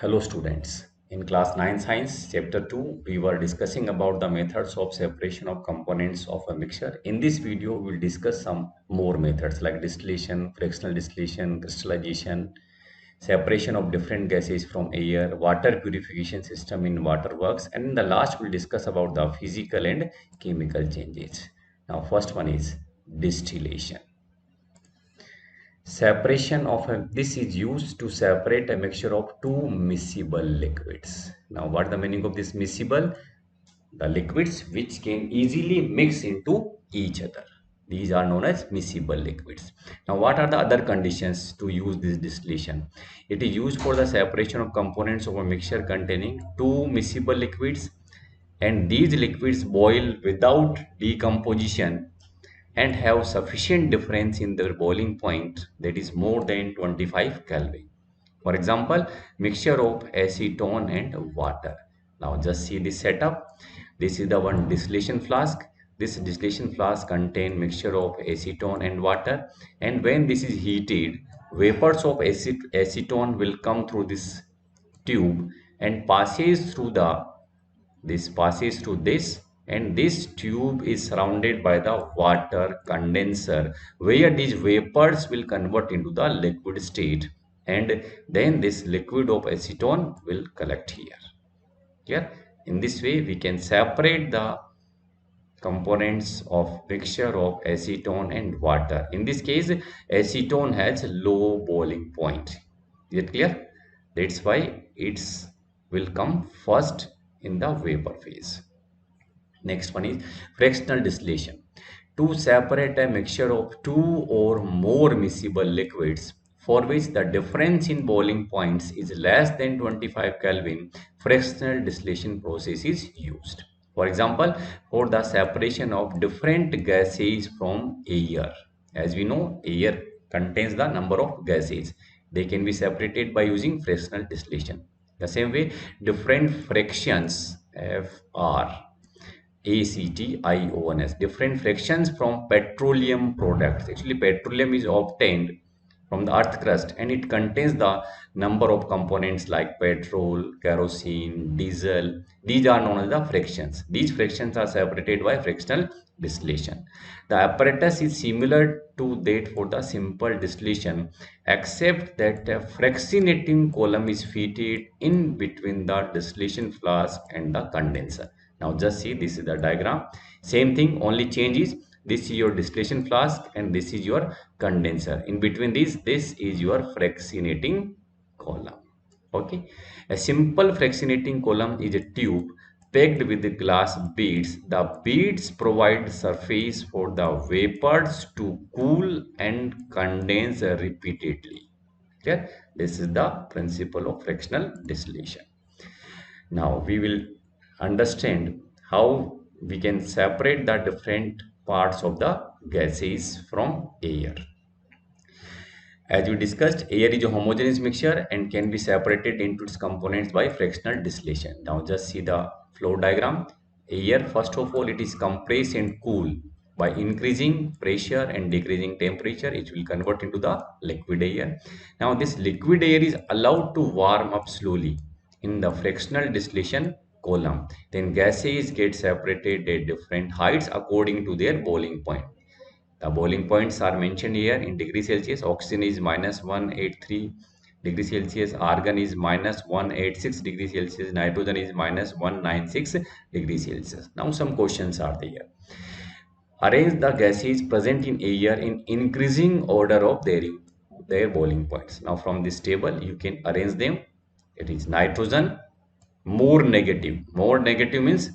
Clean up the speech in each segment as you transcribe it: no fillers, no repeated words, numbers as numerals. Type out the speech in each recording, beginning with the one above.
Hello students. In class 9 science chapter 2 we were discussing about the methods of separation of components of a mixture. In this video we will discuss some more methods like distillation, fractional distillation, crystallization, separation of different gases from air, water purification system in waterworks, and in the last we'll discuss about the physical and chemical changes. Now first one is distillation. Separation of a this is used to separate a mixture of two miscible liquids. Now, what the meaning of this miscible? The liquids which can easily mix into each other. These are known as miscible liquids. Now, what are the other conditions to use this distillation? It is used for the separation of components of a mixture containing two miscible liquids, and these liquids boil without decomposition and have sufficient difference in their boiling point, that is more than 25 Kelvin. For example, mixture of acetone and water. Now just see this setup. This is the one distillation flask. This distillation flask contain mixture of acetone and water, and when this is heated, vapors of acetone will come through this tube and passes through this, and this tube is surrounded by the water condenser where these vapors will convert into the liquid state, and then this liquid of acetone will collect here. Here in this way we can separate the components of mixture of acetone and water. In this case, acetone has low boiling point. Is it clear? That's why it's will come first in the vapor phase. Next one is fractional distillation. To separate a mixture of two or more miscible liquids for which the difference in boiling points is less than 25 Kelvin, fractional distillation process is used. For example, for the separation of different gases from air. As we know, air contains the number of gases. They can be separated by using fractional distillation. The same way, different fractions FR ACTIONs, different fractions from petroleum products. Actually, petroleum is obtained from the earth crust and it contains the number of components like petrol, kerosene, diesel. These are known as the fractions. These fractions are separated by fractional distillation. The apparatus is similar to that for the simple distillation, except that a fractionating column is fitted in between the distillation flask and the condenser. Now just see, this is the diagram. Same thing, only change is this is your distillation flask and this is your condenser. In between this is your fractionating column. Okay, a simple fractionating column is a tube packed with the glass beads. The beads provide surface for the vapors to cool and condense repeatedly. Okay, this is the principle of fractional distillation. Now we will understand how we can separate the different parts of the gases from air. As we discussed, air is a homogeneous mixture and can be separated into its components by fractional distillation. Now just see the flow diagram. Air, first of all, it is compressed and cool. By increasing pressure and decreasing temperature, it will convert into the liquid air. Now this liquid air is allowed to warm up slowly in the fractional distillation column. Then gases get separated at different heights according to their boiling point. The boiling points are mentioned here in degree Celsius. Oxygen is minus 183 degree Celsius. Argon is minus 186 degree Celsius. Nitrogen is minus 196 degree Celsius. Now some questions are there. Arrange the gases present in air in increasing order of their boiling points. Now from this table you can arrange them. It is nitrogen, more negative. More negative means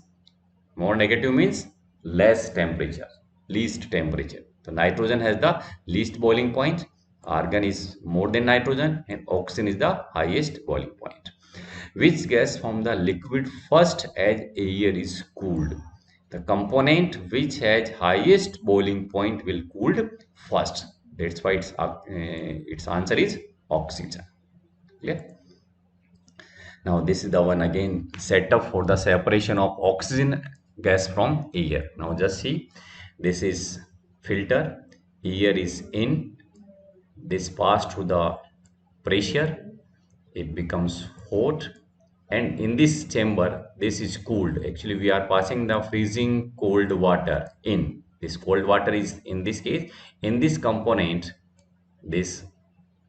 less temperature, least temperature. So nitrogen has the least boiling point, argon is more than nitrogen, and oxygen is the highest boiling point. Which gas from the liquid first as air is cooled? The component which has highest boiling point will cooled first. That's why its answer is oxygen. Yeah. Now this is the one again set up for the separation of oxygen gas from air. Now just see, this is filter, air is in, this pass through the pressure, it becomes hot, and in this chamber this is cooled. Actually we are passing the freezing cold water in. This cold water is, in this case, in this component, this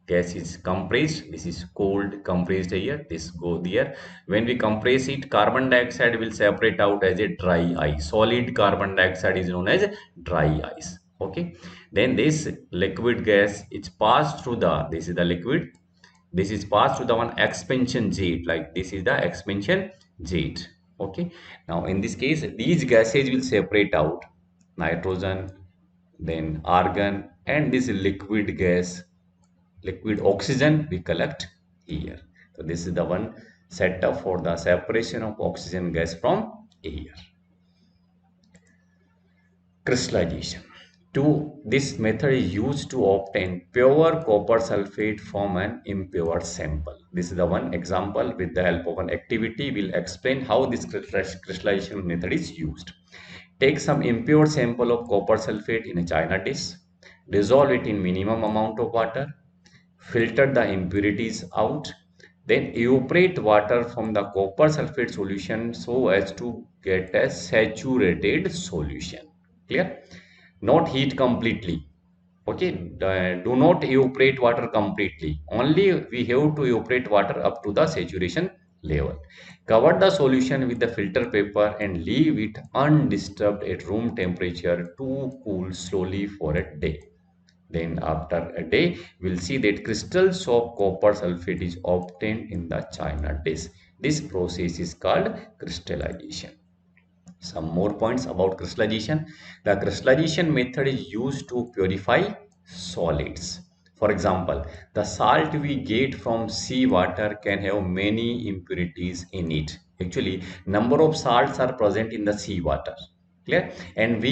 gas is compressed. This is cold compressed here, this go there. When we compress it, carbon dioxide will separate out as a dry ice. Solid carbon dioxide is known as dry ice. Okay, then this liquid gas is passed through the, this is the liquid, this is passed to the one expansion jet, like this is the expansion jet. Okay, now in this case these gases will separate out nitrogen, then argon, and this liquid gas, liquid oxygen we collect here. So this is the one setup for the separation of oxygen gas from air. Crystallization. This method is used to obtain pure copper sulfate from an impure sample. This is the one example. With the help of an activity, we'll explain how this crystallization method is used. Take some impure sample of copper sulfate in a china dish. Dissolve it in minimum amount of water. Filter the impurities out. Then evaporate water from the copper sulfate solution so as to get a saturated solution. Clear? Not heat completely. Okay, do not evaporate water completely. Only we have to evaporate water up to the saturation level. Cover the solution with the filter paper and leave it undisturbed at room temperature to cool slowly for a day. Then after a day, we'll see that crystals of copper sulfate is obtained in the china dish. This process is called crystallization. Some more points about crystallization. The crystallization method is used to purify solids. For example, the salt we get from sea water can have many impurities in it. Actually, number of salts are present in the sea water. Clear? And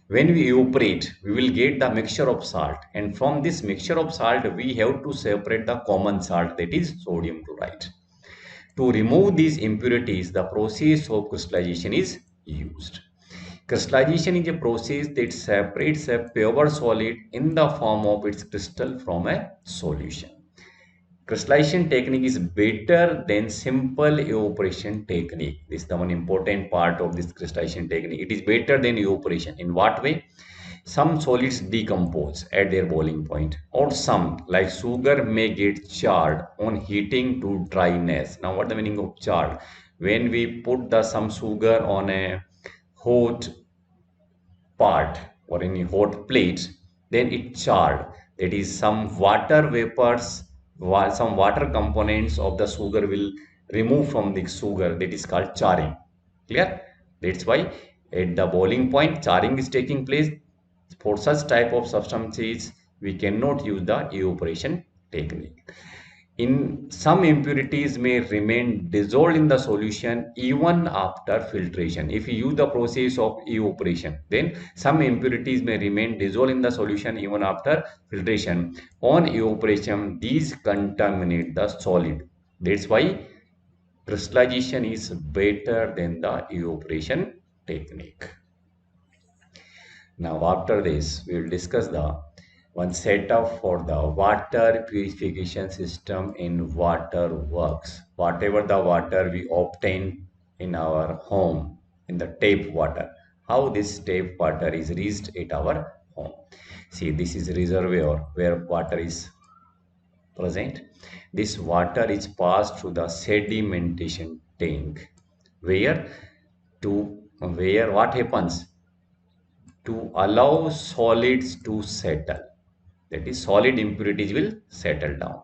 when we evaporate, we will get the mixture of salt. And from this mixture of salt, we have to separate the common salt, that is sodium chloride. To remove these impurities, the process of crystallization is used. Crystallization is a process that separates a pure solid in the form of its crystal from a solution. Crystallization technique is better than simple evaporation technique. This is the one important part of this crystallization technique. It is better than evaporation. In what way? Some solids decompose at their boiling point, or some, like sugar, may get charred on heating to dryness. Now, what the meaning of charred? When we put the some sugar on a hot part or any hot plate, then it charred. That is, some water vapors, some water components of the sugar will remove from the sugar. That is called charring. Clear? That's why at the boiling point, charring is taking place. For such type of substances, we cannot use the evaporation technique. In some impurities may remain dissolved in the solution even after filtration. If you use the process of evaporation, then some impurities may remain dissolved in the solution even after filtration. On evaporation, these contaminate the solid. That's why crystallization is better than the evaporation technique. Now after this, we will discuss the one setup for the water purification system in water works. Whatever the water we obtain in our home, in the tap water, how this tap water is reached at our home. See, this is reservoir where water is present. This water is passed through the sedimentation tank, where where what happens? To allow solids to settle, that is solid impurities will settle down.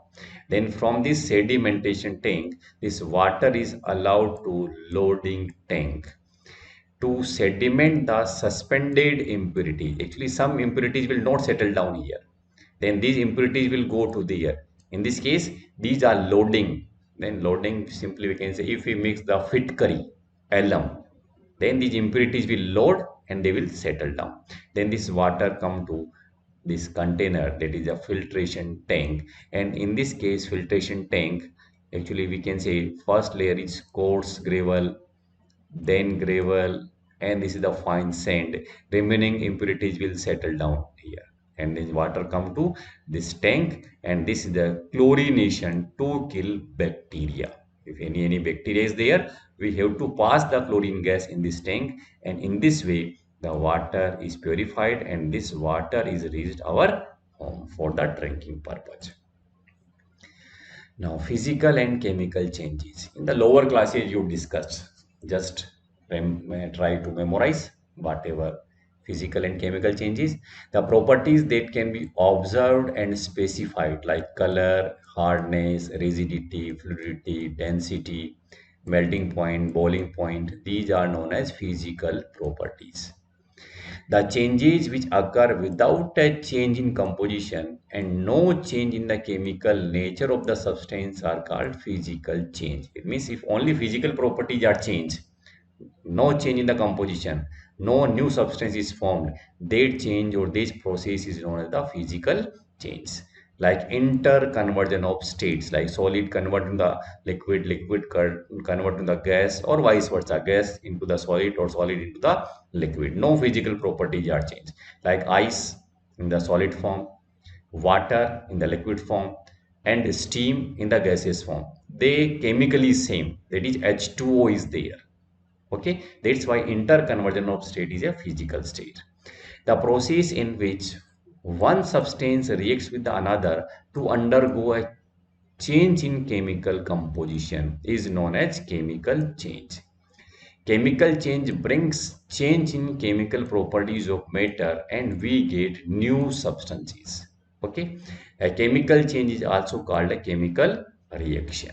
Then from this sedimentation tank, this water is allowed to loading tank to sediment the suspended impurity. Actually some impurities will not settle down here, then these impurities will go to the air. In this case these are loading. Then loading, simply we can say, if we mix the fitkari alum, then these impurities will load and they will settle down. Then this water come to this container, that is a filtration tank. And in this case filtration tank, actually we can say first layer is coarse gravel, then gravel, and this is the fine sand. Remaining impurities will settle down here. and this water come to this tank, and this is the chlorination to kill bacteria. If any bacteria is there, we have to pass the chlorine gas in this tank, and in this way the water is purified and this water is reached our home for the drinking purpose. Now, physical and chemical changes. In the lower classes, you discussed. Just try to memorize whatever physical and chemical changes. The properties that can be observed and specified, like color, hardness, rigidity, fluidity, density, melting point, boiling point, these are known as physical properties. The changes which occur without a change in composition and no change in the chemical nature of the substance are called physical change. It means if only physical properties are changed, no change in the composition, no new substance is formed, that change or this process is known as the physical change. Like interconversion of states, like solid convert to the liquid, liquid convert to the gas, or vice versa, gas into the solid or solid into the liquid. No physical properties are changed. Like ice in the solid form, water in the liquid form, and steam in the gaseous form. They chemically same. That is H2O is there. Okay, that's why interconversion of state is a physical state. The process in which one substance reacts with another to undergo a change in chemical composition is known as chemical change. Chemical change brings change in chemical properties of matter and we get new substances. Okay, a chemical change is also called a chemical reaction.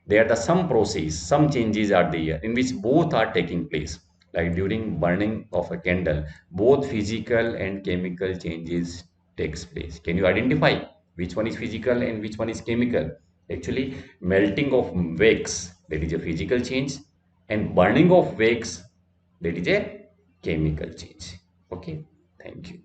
There are some process, some changes are there in which both are taking place. Like during burning of a candle, both physical and chemical changes takes place. Can you identify which one is physical and which one is chemical? Actually, melting of wax, that is a physical change, and burning of wax, that is a chemical change. Okay, thank you.